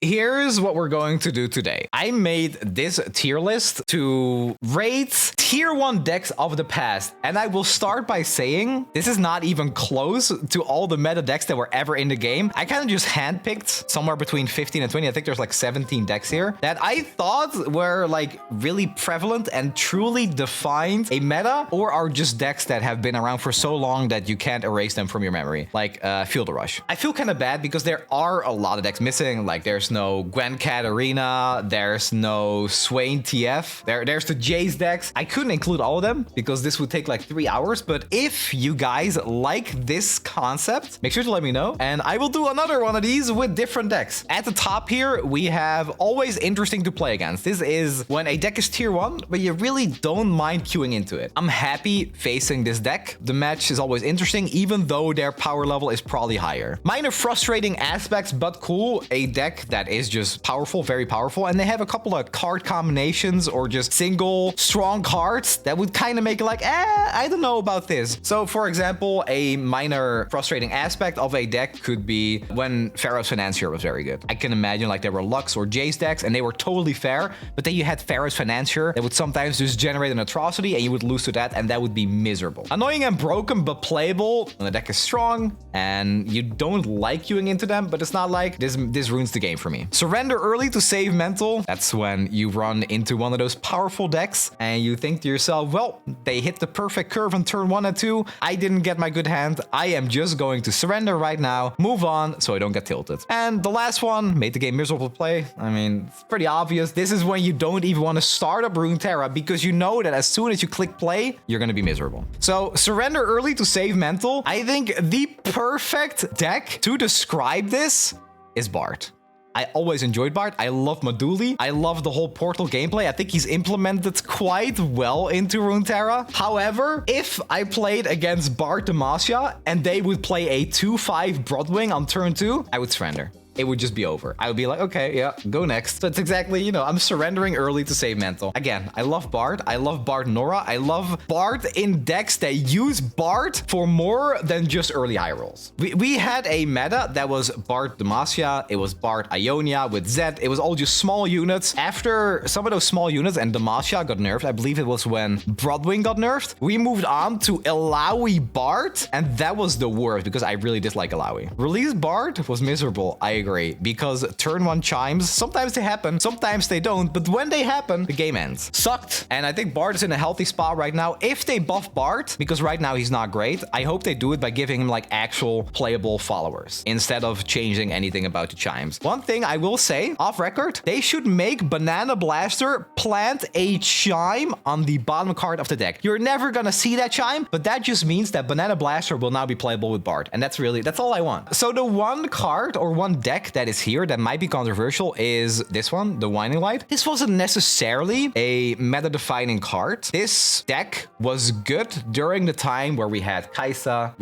Here's what we're going to do today. I made this tier list to rate tier 1 decks of the past. And I will start by saying this is not even close to all the meta decks that were ever in the game. I kind of just handpicked somewhere between 15 and 20. I think there's like 17 decks here that I thought were like really prevalent and truly defined a meta, or are just decks that have been around for so long that you can't erase them from your memory, like Field Rush. I feel kind of bad because there are a lot of decks missing. Like there's no Gwen Katarina, there's no Swain TF, there's the Jace decks. I couldn't include all of them because this would take like 3 hours, but if you guys like this concept, make sure to let me know, and I will do another one of these with different decks. At the top here, we have always interesting to play against. This is when a deck is tier 1, but you really don't mind queuing into it. I'm happy facing this deck. The match is always interesting, even though their power level is probably higher. Minor frustrating aspects, but cool. A deck that is just powerful, very powerful, and they have a couple of card combinations or just single strong cards that would kind of make it like, I don't know about this. So for example, a minor frustrating aspect of a deck could be when Pharaoh's Financier was very good. I can imagine like there were Lux or Jace decks and they were totally fair, but then you had Pharaoh's Financier that would sometimes just generate an atrocity and you would lose to that, and that would be miserable. Annoying and broken, but playable when the deck is strong and you don't like queuing into them, but it's not like this ruins the game for me. Surrender early to save mental. That's when you run into one of those powerful decks and you think to yourself, well, they hit the perfect curve on turn 1 and 2. I didn't get my good hand. I am just going to surrender right now, move on so I don't get tilted. And the last one made the game miserable to play. I mean, it's pretty obvious. This is when you don't even want to start up Runeterra because you know that as soon as you click play, you're going to be miserable. So surrender early to save mental. I think the perfect deck to describe this is Bard. I always enjoyed Bard. I love Maduli. I love the whole portal gameplay. I think he's implemented quite well into Runeterra. However, if I played against Bard Demacia and they would play a 2-5 Broadwing on turn 2, I would surrender. It would just be over. I would be like, okay, yeah, go next. So it's exactly, you know, I'm surrendering early to save mental. Again, I love Bard. I love Bard Nora. I love Bard in decks that use Bard for more than just early high rolls. We had a meta that was Bard Demacia. It was Bard Ionia with Zed. It was all just small units. After some of those small units and Demacia got nerfed, I believe it was when Broadwing got nerfed, we moved on to Illaoi Bard, and that was the worst because I really dislike Illaoi. Release Bard was miserable. I agree. Because turn 1 chimes, sometimes they happen, sometimes they don't, but when they happen, the game ends. Sucked. And I think Bard is in a healthy spot right now. If they buff Bard, because right now he's not great, I hope they do it by giving him like actual playable followers instead of changing anything about the chimes. One thing I will say, off record, they should make Banana Blaster plant a chime on the bottom card of the deck. You're never gonna see that chime, but that just means that Banana Blaster will now be playable with Bard. And that's all I want. So the one card or one deck that is here that might be controversial is this one, the Whining Light. This wasn't necessarily a meta-defining card. This deck was good during the time where we had Kai'Sa.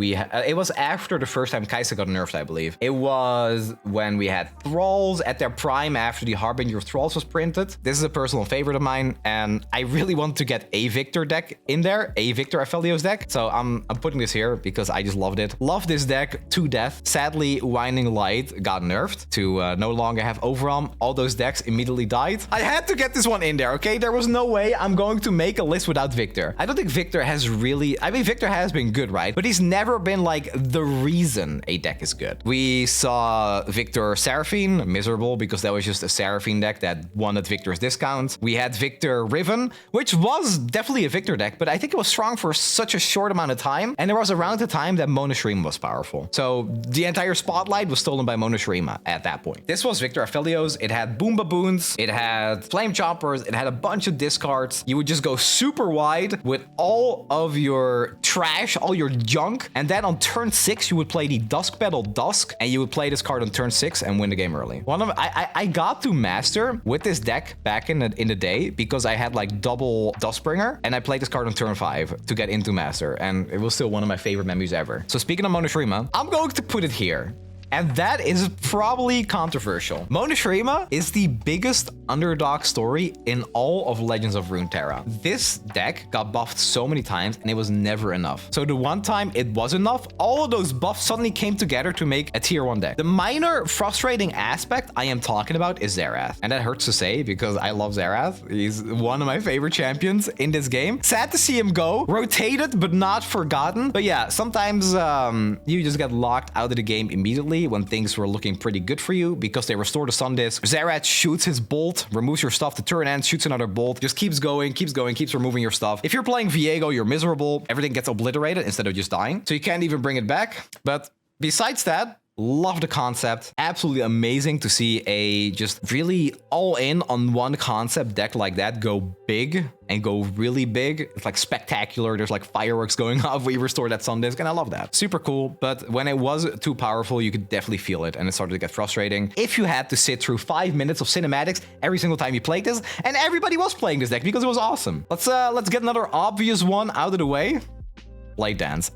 It was after the first time Kai'Sa got nerfed, I believe. It was when we had Thralls at their prime after the Harbinger of Thralls was printed. This is a personal favorite of mine, and I really want to get a Viktor deck in there, a Viktor Aphelios deck. So I'm putting this here because I just loved it. Love this deck to death. Sadly, Whining Light got nerfed to no longer have overarm. All those decks immediately died. I had to get this one in there, okay? There was no way I'm going to make a list without Viktor. I don't think Viktor has really... I mean, Viktor has been good, right? But he's never been like the reason a deck is good. We saw Viktor Seraphine, miserable because that was just a Seraphine deck that won at Viktor's discount. We had Viktor Riven, which was definitely a Viktor deck, but I think it was strong for such a short amount of time. And there was around the time that Monoshurima was powerful. So the entire spotlight was stolen by Monoshurima at that point. This was Viktor Aphelios. It had Boom Baboons, it had Flame Choppers, it had a bunch of discards. You would just go super wide with all of your trash, all your junk, and then on turn 6 you would play the Dusk Battle Dusk, and you would play this card on turn 6 and win the game early. I got to Master with this deck back in the day because I had like double Duskbringer, and I played this card on turn 5 to get into Master, and it was still one of my favorite memories ever. So speaking of Monoshurima, I'm going to put it here. And that is probably controversial. Monoshurima is the biggest underdog story in all of Legends of Runeterra. This deck got buffed so many times and it was never enough. So the one time it was enough, all of those buffs suddenly came together to make a tier 1 deck. The minor frustrating aspect I am talking about is Xerath. And that hurts to say because I love Xerath. He's one of my favorite champions in this game. Sad to see him go. Rotated, but not forgotten. But yeah, sometimes you just get locked out of the game immediately when things were looking pretty good for you because they restore the Sun Disc. Xerath shoots his bolt, removes your stuff, the turn ends, shoots another bolt, just keeps going, keeps removing your stuff. If you're playing Viego, you're miserable. Everything gets obliterated instead of just dying. So you can't even bring it back. But besides that, love the concept. Absolutely amazing to see a just really all in on one concept deck like that go big and go really big. It's like spectacular. There's like fireworks going off when you restore that Sun Disc, and I love that. Super cool. But when it was too powerful, you could definitely feel it, and it started to get frustrating. If you had to sit through 5 minutes of cinematics every single time you played this, and everybody was playing this deck because it was awesome. Let's get another obvious one out of the way. Blade Dance.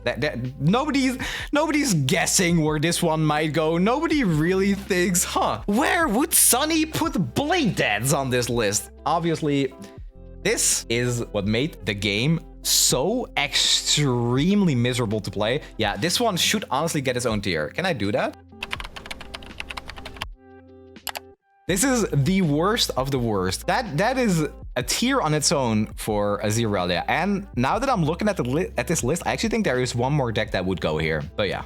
Nobody's guessing where this one might go. Nobody really thinks, where would Snnuy put Blade Dance on this list? Obviously, this is what made the game so extremely miserable to play. Yeah, this one should honestly get its own tier. Can I do that? This is the worst of the worst. That is a tier on its own for Azir Irelia. And now that I'm looking at this list, I actually think there is one more deck that would go here. But yeah,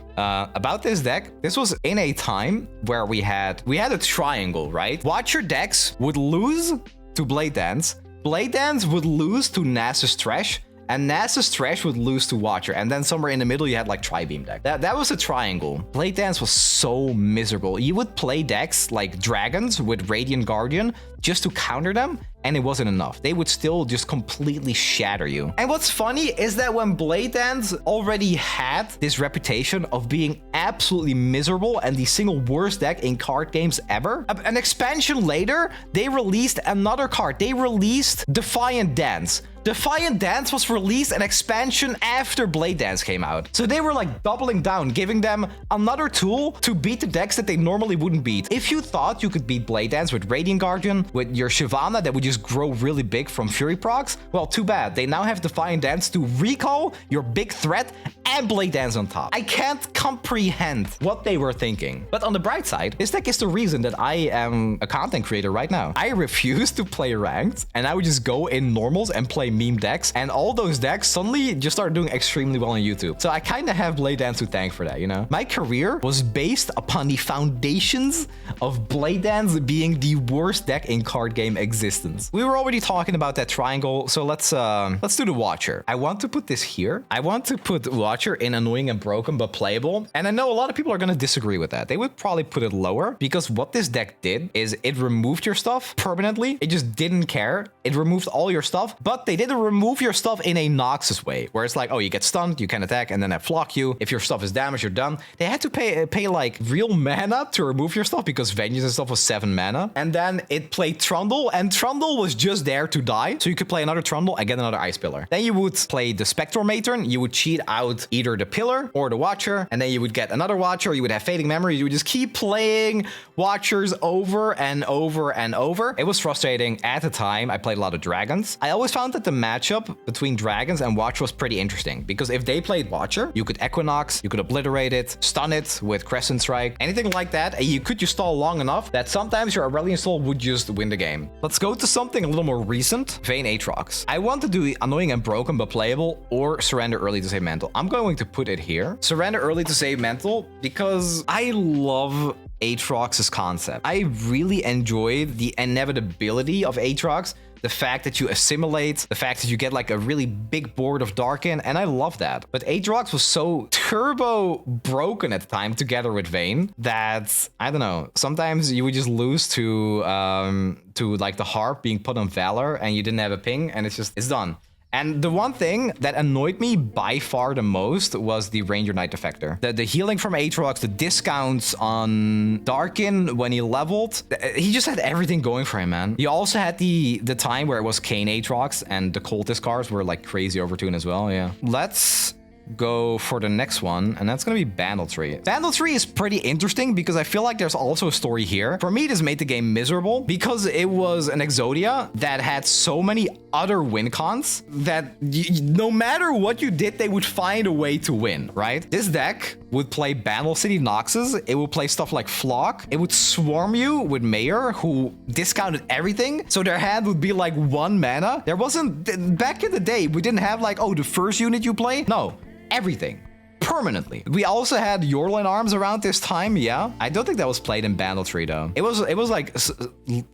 about this deck, this was in a time where we had a triangle, right? Watcher decks would lose to Blade Dance. Blade Dance would lose to Nasus Trash. And Nasus Trash would lose to Watcher, and then somewhere in the middle you had like Tri-Beam deck. That was a triangle. Blade Dance was so miserable. You would play decks like Dragons with Radiant Guardian just to counter them, and it wasn't enough. They would still just completely shatter you. And what's funny is that when Blade Dance already had this reputation of being absolutely miserable and the single worst deck in card games ever, an expansion later, they released another card. They released Defiant Dance. Defiant Dance was released an expansion after Blade Dance came out. So they were like doubling down, giving them another tool to beat the decks that they normally wouldn't beat. If you thought you could beat Blade Dance with Radiant Guardian, with your Shyvana that would just grow really big from Fury procs, well, too bad. They now have Defiant Dance to recall your big threat and Blade Dance on top. I can't comprehend what they were thinking. But on the bright side, this deck is the reason that I am a content creator right now. I refuse to play ranked, and I would just go in normals and play meme decks, and all those decks suddenly just started doing extremely well on YouTube. So I kind of have Blade Dance to thank for that, you know? My career was based upon the foundations of Blade Dance being the worst deck in card game existence. We were already talking about that triangle, so let's do the Watcher. I want to put this here. I want to put Watcher in annoying and broken but playable, and I know a lot of people are going to disagree with that. They would probably put it lower because what this deck did is it removed your stuff permanently. It just didn't care. It removed all your stuff, but they didn't remove your stuff in a Noxus way, where it's like, oh, you get stunned, you can attack, and then I flock you. If your stuff is damaged, you're done. They had to pay like real mana to remove your stuff because Vengeance and stuff was 7 mana, and then it played Trundle, and Trundle was just there to die, so you could play another Trundle and get another Ice Pillar. Then you would play the Spectral Matron. You would cheat out either the Pillar or the Watcher, and then you would get another Watcher, or you would have Fading Memory. You would just keep playing Watchers over and over and over. It was frustrating. At the time, I played a lot of Dragons. I always found that the matchup between Dragons and Watcher was pretty interesting, because if they played Watcher, you could Equinox, you could obliterate it, stun it with Crescent Strike, anything like that, and you could just stall long enough that sometimes your Aurelion Soul would just win the game. Let's go to something a little more recent. Vayne Aatrox. I want to do annoying and broken but playable, or surrender early to save mental. I'm going to put it here. Surrender early to save mental because I love Aatrox's concept. I really enjoyed the inevitability of Aatrox. The fact that you assimilate, the fact that you get like a really big board of Darkin, and I love that. But Aatrox was so turbo broken at the time together with Vayne that, I don't know, sometimes you would just lose to like the Harp being put on Valor and you didn't have a ping, and it's done. And the one thing that annoyed me by far the most was the Ranger Knight Defector. The healing from Aatrox, the discounts on Darkin when he leveled, he just had everything going for him, man. He also had the time where it was Kane Aatrox and the Cultist cards were like crazy overtune as well, yeah. Let's go for the next one, and that's gonna be Bandle Tree. Bandle Tree is pretty interesting because I feel like there's also a story here. For me, this made the game miserable because it was an Exodia that had so many other win cons that no matter what you did, they would find a way to win, right? This deck would play Bandle City Noxus. It would play stuff like Flock. It would swarm you with Mayor, who discounted everything. So their hand would be like 1 mana. There wasn't, back in the day, we didn't have like, oh, the first unit you play. No, everything. Permanently. We also had Yorlin Arms around this time, yeah. I don't think that was played in Bandle Tree though. It was like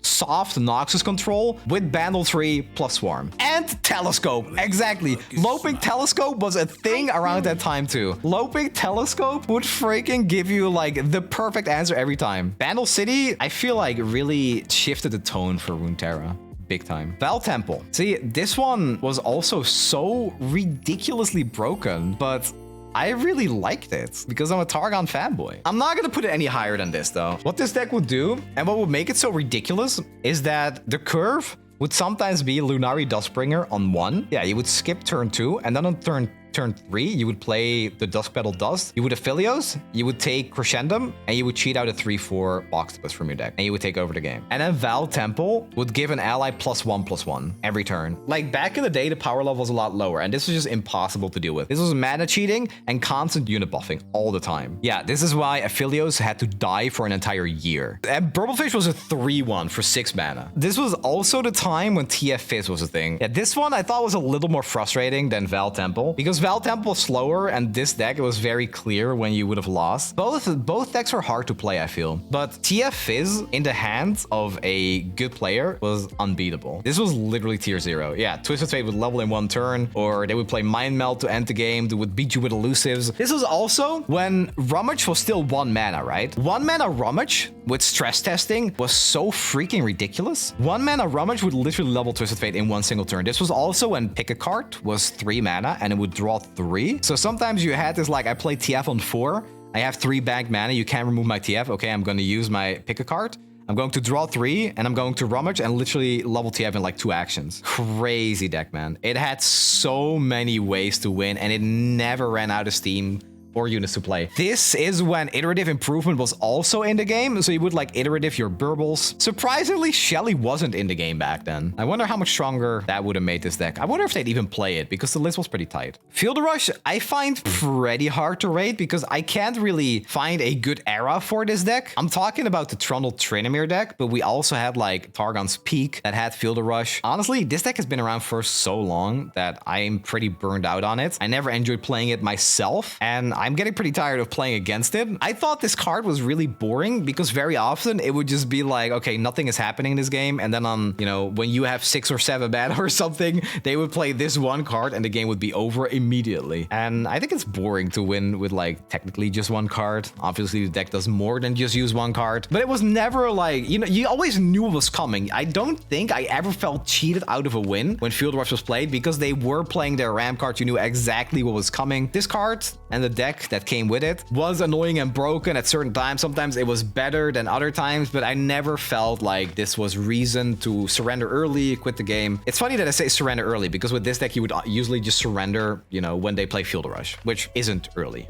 soft Noxus control with Bandle Tree plus Swarm. And Telescope, exactly. Loping Telescope was a thing around that time too. Loping Telescope would freaking give you like the perfect answer every time. Bandle City, I feel like really shifted the tone for Runeterra. Big time. Val Temple. See, this one was also so ridiculously broken, but I really liked it because I'm a Targon fanboy. I'm not gonna put it any higher than this though. What this deck would do and what would make it so ridiculous is that the curve would sometimes be Lunari Dustbringer on 1. Yeah, you would skip turn 2 and then on turn 3, you would play the Dusk Petal Dust. You would Aphelios, you would take Crescendum, and you would cheat out a 3/4 Octopus from your deck, and you would take over the game. And then Val Temple would give an ally +1/+1 every turn. Like back in the day, the power level was a lot lower, and this was just impossible to deal with. This was mana cheating and constant unit buffing all the time. Yeah, this is why Aphelios had to die for an entire year. And Burblefish was a 3/1 for 6 mana. This was also the time when TF Fizz was a thing. Yeah, this one I thought was a little more frustrating than Val Temple, because Val Temple was slower, and this deck, it was very clear when you would have lost. Both decks were hard to play, I feel. But TF Fizz in the hands of a good player was unbeatable. This was literally tier 0. Yeah, Twisted Fate would level in 1 turn, or they would play Mind Melt to end the game. They would beat you with elusives. This was also when Rummage was still 1 mana, right? 1 mana Rummage with stress testing was so freaking ridiculous. 1 mana Rummage would literally level Twisted Fate in 1 single turn. This was also when Pick a Card was 3 mana and it would draw 3. So sometimes you had this like, I play TF on 4. I have 3 banked mana. You can't remove my TF. Okay, I'm going to use my Pick a Card. I'm going to draw 3 and I'm going to Rummage and literally level TF in like 2 actions. Crazy deck, man. It had so many ways to win and it never ran out of steam or units to play. This is when iterative improvement was also in the game, so you would like iterative your burbles. Surprisingly, Shelly wasn't in the game back then. I wonder how much stronger that would have made this deck. I wonder if they'd even play it because the list was pretty tight. Field Rush, I find pretty hard to rate because I can't really find a good era for this deck. I'm talking about the Trundle Trinamir deck, but we also had like Targon's Peak that had Field Rush. Honestly, this deck has been around for so long that I'm pretty burned out on it. I never enjoyed playing it myself, and I'm getting pretty tired of playing against it. I thought this card was really boring because very often it would just be like, okay, nothing is happening in this game. And then on, you know, when you have 6 or 7 mana or something, they would play this one card and the game would be over immediately. And I think it's boring to win with like technically just 1 card. Obviously the deck does more than just use 1 card, but it was never like, you know, you always knew it was coming. I don't think I ever felt cheated out of a win when Field Rush was played because they were playing their Ram cards. You knew exactly what was coming. This card and the deck that came with it was annoying and broken at certain times. Sometimes it was better than other times, but I never felt like this was reason to surrender early, quit the game. It's funny that I say surrender early because with this deck, you would usually just surrender, you know, when they play Field Rush, which isn't early.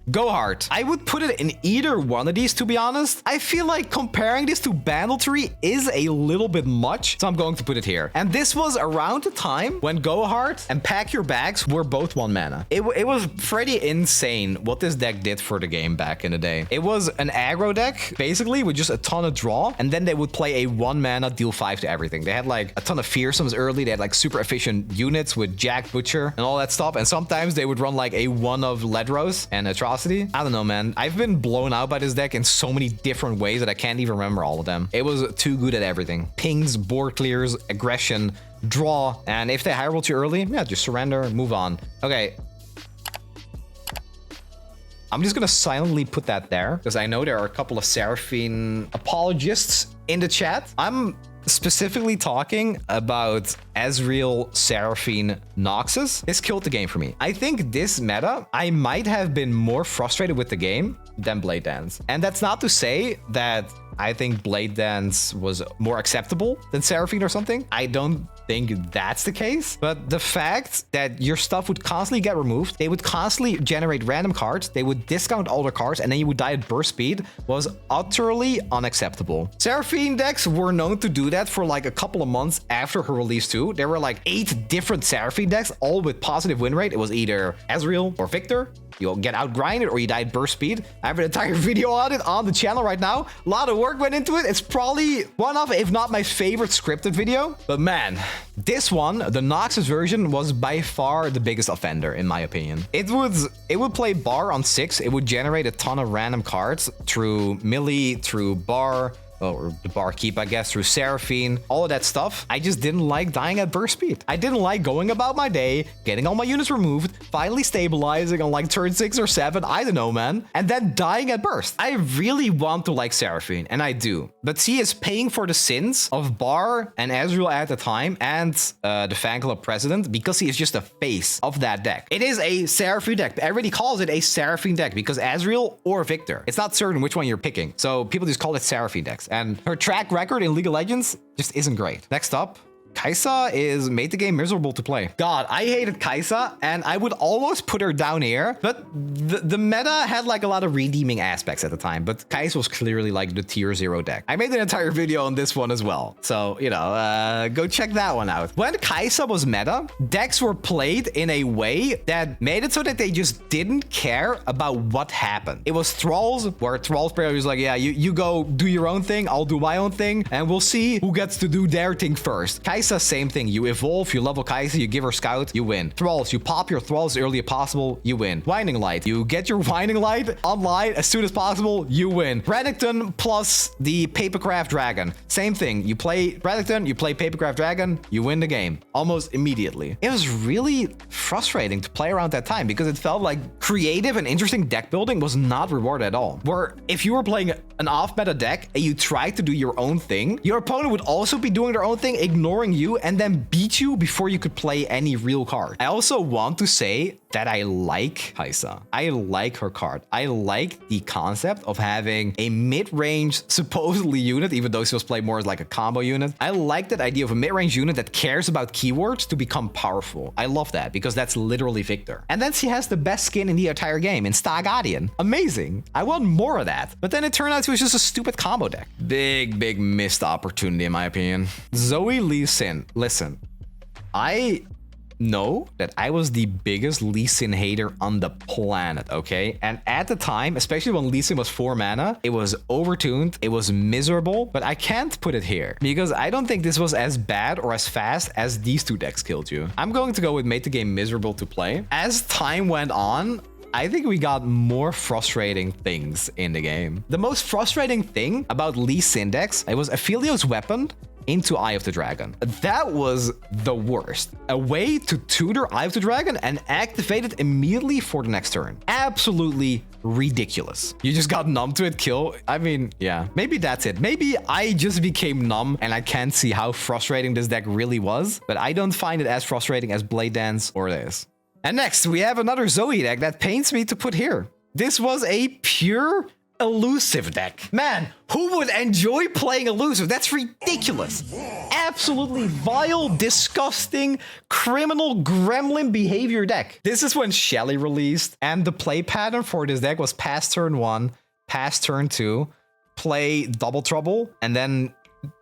Go hard. I would put it in either one of these, to be honest. I feel like comparing this to Bandle Tree is a little bit much, so I'm going to put it here. And this was around the time when Go Hard and Pack Your Bags were both 1 mana. It was pretty insane what this deck did for the game back in the day. It was an aggro deck, basically, with just a ton of draw, and then they would play a 1 mana, deal 5 to everything. They had like a ton of fearsomes early. They had like super efficient units with Jack Butcher and all that stuff, and sometimes they would run like a 1 of Ledros and Atrocity. I don't know, man. I've been blown out by this deck in so many different ways that I can't even remember all of them. It was too good at everything. Pings, board clears, aggression, draw, and if they high roll too early, yeah, just surrender, move on. Okay. I'm just gonna silently put that there because I know there are a couple of Seraphine apologists in the chat. I'm specifically talking about Ezreal Seraphine Noxus. This killed the game for me. I think this meta, I might have been more frustrated with the game than Blade Dance. And that's not to say that I think Blade Dance was more acceptable than Seraphine or something. I don't think that's the case, but the fact that your stuff would constantly get removed, they would constantly generate random cards, they would discount all their cards, and then you would die at burst speed was utterly unacceptable. Seraphine decks were known to do that for like a couple of months after her release too. There were like 8 different Seraphine decks, all with positive win rate. It was either Ezreal or Viktor. You'll get outgrinded or you die at burst speed. I have an entire video on it on the channel right now. A lot of work went into it. It's probably one of, if not my favorite scripted video. But man, this one, the Noxus version, was by far the biggest offender in my opinion. It would play bar on 6. It would generate a ton of random cards through melee, through bar, or the barkeep, I guess, through Seraphine, all of that stuff. I just didn't like dying at burst speed. I didn't like going about my day, getting all my units removed, finally stabilizing on like turn 6 or 7, I don't know, man, and then dying at burst. I really want to like Seraphine, and I do, but she is paying for the sins of Bar and Ezreal at the time, and the fan club president, because he is just a face of that deck. It is a Seraphine deck. Everybody calls it a Seraphine deck because Ezreal or Viktor. It's not certain which one you're picking, so people just call it Seraphine decks. And her track record in League of Legends just isn't great. Next up, Kai'Sa is made the game miserable to play. God, I hated Kai'Sa, and I would almost put her down here, but the meta had like a lot of redeeming aspects at the time, but Kai'Sa was clearly like the tier 0 deck. I made an entire video on this one as well, so, you know, go check that one out. When Kai'Sa was meta, decks were played in a way that made it so that they just didn't care about what happened. It was Thralls, where Thralls player was like, yeah, you go do your own thing, I'll do my own thing, and we'll see who gets to do their thing first. Kai'Sa, same thing. You evolve, you level Kai'Sa, you give her Scout, you win. Thralls, you pop your Thralls as early as possible, you win. Whining Light, you get your Whining Light online as soon as possible, you win. Renekton plus the Papercraft Dragon, same thing. You play Renekton, you play Papercraft Dragon, you win the game almost immediately. It was really frustrating to play around that time because it felt like creative and interesting deck building was not rewarded at all. Where if you were playing an off-meta deck and you tried to do your own thing, your opponent would also be doing their own thing, ignoring you, and then beat you before you could play any real card. I also want to say that I like Kai'Sa. I like her card. I like the concept of having a mid-range supposedly unit, even though she was played more as like a combo unit. I like that idea of a mid-range unit that cares about keywords to become powerful. I love that because that's literally Viktor. And then she has the best skin in the entire game in Star Guardian. Amazing. I want more of that. But then it turned out she was just a stupid combo deck. Big missed opportunity in my opinion. Zoe Lee Sin. Listen, I know that I was the biggest Lee Sin hater on the planet, okay? And at the time, especially when Lee Sin was 4 mana, it was overtuned, it was miserable, but I can't put it here because I don't think this was as bad or as fast as these 2 decks killed you. I'm going to go with made the game miserable to play. As time went on, I think we got more frustrating things in the game. The most frustrating thing about Lee Sin decks, it was Aphelios Weapon into Eye of the Dragon. That was the worst. A way to tutor Eye of the Dragon and activate it immediately for the next turn. Absolutely ridiculous. You just got numb to it, kill. I mean, yeah, maybe that's it. Maybe I just became numb and I can't see how frustrating this deck really was, but I don't find it as frustrating as Blade Dance or this. And next, we have another Zoe deck that pains me to put here. This was a pure elusive deck. Man, who would enjoy playing elusive? That's ridiculous. Absolutely vile, disgusting, criminal gremlin behavior deck. This is when Shelly released, and the play pattern for this deck was pass turn 1, pass turn 2, play Double Trouble, and then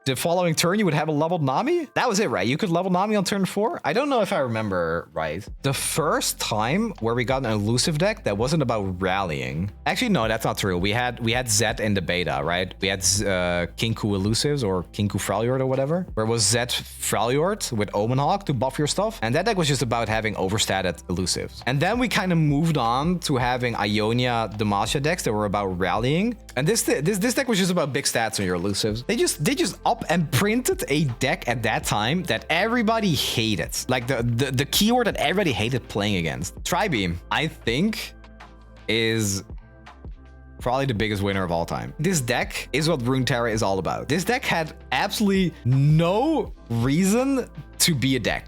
the following turn you would have a leveled Nami. That was it, right? You could level Nami on turn 4. I don't know if I remember right. The first time where we got an elusive deck that wasn't about rallying. Actually, no, that's not true. We had Zed in the beta, right? We had Kinku elusives or Kinku Freljord or whatever, where it was Zed Freljord with Omen Hawk to buff your stuff. And that deck was just about having overstated elusives. And then we kind of moved on to having Ionia Demacia decks that were about rallying. And this deck was just about big stats on your elusives. They just up and printed a deck at that time that everybody hated. Like the keyword that everybody hated playing against. Tribeam, I think, is probably the biggest winner of all time. This deck is what Runeterra is all about. This deck had absolutely no reason to be a deck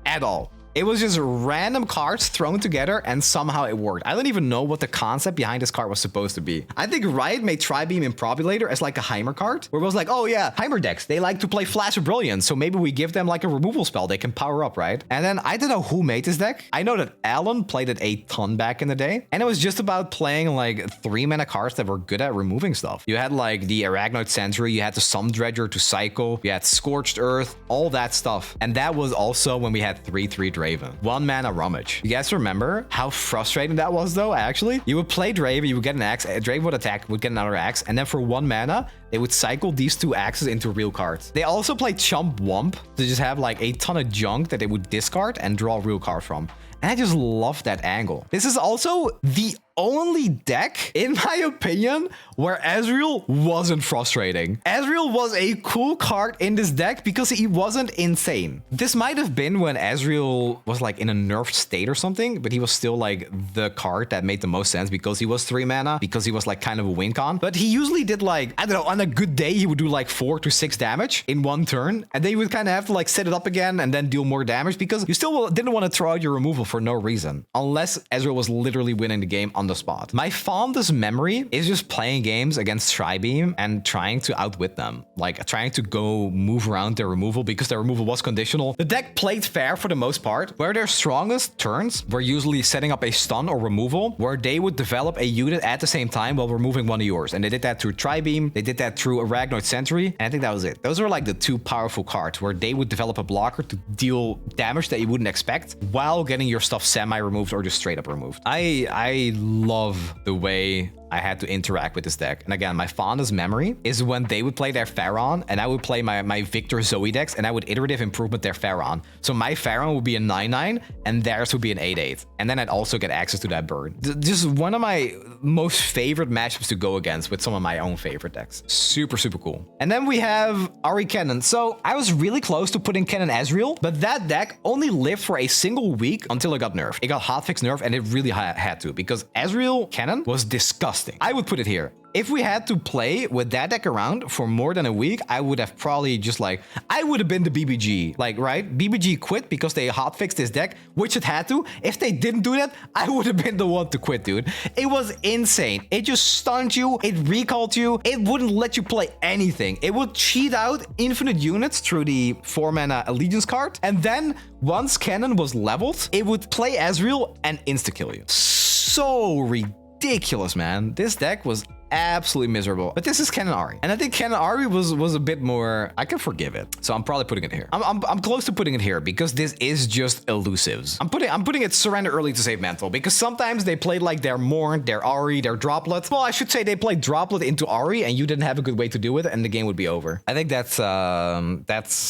at all. It was just random cards thrown together and somehow it worked. I don't even know what the concept behind this card was supposed to be. I think Riot made Tri-Beam Improbulator as like a Heimer card, where it was like, oh yeah, Heimer decks, they like to play Flash of Brilliance, so maybe we give them like a removal spell they can power up, right? And then I don't know who made this deck. I know that Alan played it a ton back in the day, and it was just about playing like 3 mana cards that were good at removing stuff. You had like the Arachnoid Sentry, you had the Sun Dredger to cycle, you had Scorched Earth, all that stuff. And that was also when we had 3/3 Draven. 1 mana Rummage. You guys remember how frustrating that was though, actually? You would play Draven, you would get an axe, Draven would attack, would get another axe, and then for 1 mana, they would cycle these 2 axes into real cards. They also played Chump Wump to just have like a ton of junk that they would discard and draw a real card from. And I just love that angle. This is also the only deck, in my opinion, where Ezreal wasn't frustrating. Ezreal was a cool card in this deck because he wasn't insane. This might have been when Ezreal was like in a nerfed state or something, but he was still like the card that made the most sense because he was 3 mana, because he was like kind of a win con. But he usually did like, I don't know, on a good day, he would do like 4 to 6 damage in 1 turn. And then you would kind of have to like set it up again and then deal more damage because you still didn't want to throw out your removal for no reason, unless Ezreal was literally winning the game on the spot. My fondest memory is just playing games against Tri-Beam and trying to outwit them, like trying to go move around their removal because their removal was conditional. The deck played fair for the most part. Where their strongest turns were usually setting up a stun or removal, where they would develop a unit at the same time while removing one of yours. And they did that through Tri-Beam, they did that through Arachnoid Sentry, and I think that was it. Those were like the 2 powerful cards where they would develop a blocker to deal damage that you wouldn't expect while getting your stuff semi-removed or just straight up removed. I love the way I had to interact with this deck. And again, my fondest memory is when they would play their Pharaon and I would play my Viktor Zoe decks and I would iterative improvement their Pharaon. So my Pharaon would be a 9/9 and theirs would be an 8/8. And then I'd also get access to that bird. Just one of my most favorite matchups to go against with some of my own favorite decks. Super, super cool. And then we have Ahri Kennen. So I was really close to putting Kennen Ezreal, but that deck only lived for a single week until it got nerfed. It got hotfix nerfed and it really had to, because Ezreal Kennen was disgusting. I would put it here. If we had to play with that deck around for more than a week, I would have probably just like, I would have been the BBG, like, right? BBG quit because they hotfixed this deck, which it had to. If they didn't do that, I would have been the one to quit, dude. It was insane. It just stunned you. It recalled you. It wouldn't let you play anything. It would cheat out infinite units through the 4 mana Allegiance card. And then once Kennen was leveled, it would play Ezreal and insta-kill you. So ridiculous, man. This deck was absolutely miserable. But this is Kennen Ahri. And I think Kennen Ahri was a bit more, I can forgive it. So I'm probably putting it here. I'm close to putting it here because this is just elusives. I'm putting it surrender early to save mantle because sometimes they played like their Morn, their Ahri, their Droplet. Well, I should say they played Droplet into Ahri and you didn't have a good way to do it and the game would be over. I think that's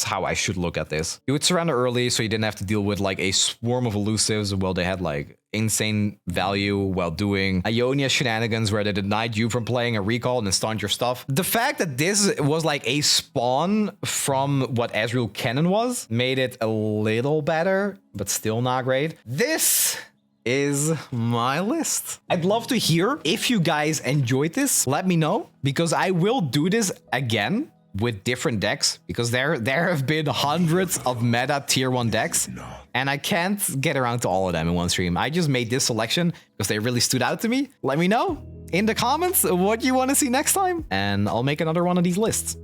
how I should look at this. You would surrender early so you didn't have to deal with like a swarm of elusives while they had like insane value while doing Ionia shenanigans where they denied you from playing a recall and stunned your stuff. The fact that this was like a spawn from what Ezreal Kennen was made it a little better, but still not great. This is my list. I'd love to hear if you guys enjoyed this. Let me know, because I will do this again with different decks, because there have been hundreds of meta tier 1 decks and I can't get around to all of them in one stream. I just made this selection because they really stood out to me. Let me know in the comments what you want to see next time and I'll make another one of these lists.